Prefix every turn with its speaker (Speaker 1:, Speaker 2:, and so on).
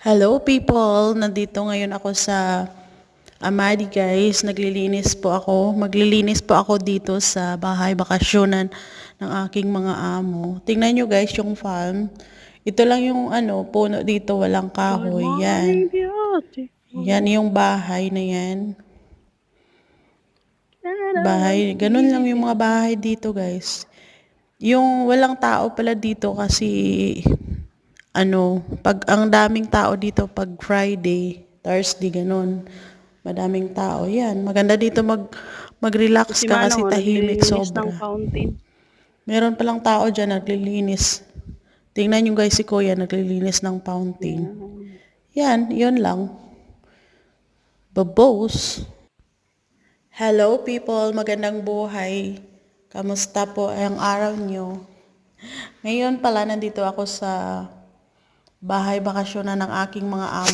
Speaker 1: Hello people! Nandito ngayon ako sa Amadi guys. Naglilinis po ako. Maglilinis po ako dito sa bahay bakasyonan ng aking mga amo. Tingnan nyo guys yung farm. Ito lang yung puno dito, walang kahoy. Yan. Yan yung bahay na yan. Bahay. Ganun lang yung mga bahay dito guys. Yung walang tao pala dito kasi pag ang daming tao dito pag Friday, Thursday, ganun. Madaming tao. Yan, maganda dito mag-relax ka kasi tahimik sobra. Meron palang tao dyan naglilinis. Tingnan nyo guys si Kuya naglilinis ng fountain. Yan, yun lang. Babos. Hello people, magandang buhay. Kamusta po ang araw nyo? Ngayon pala nandito ako sa bahay bakasyonan ng aking mga amo.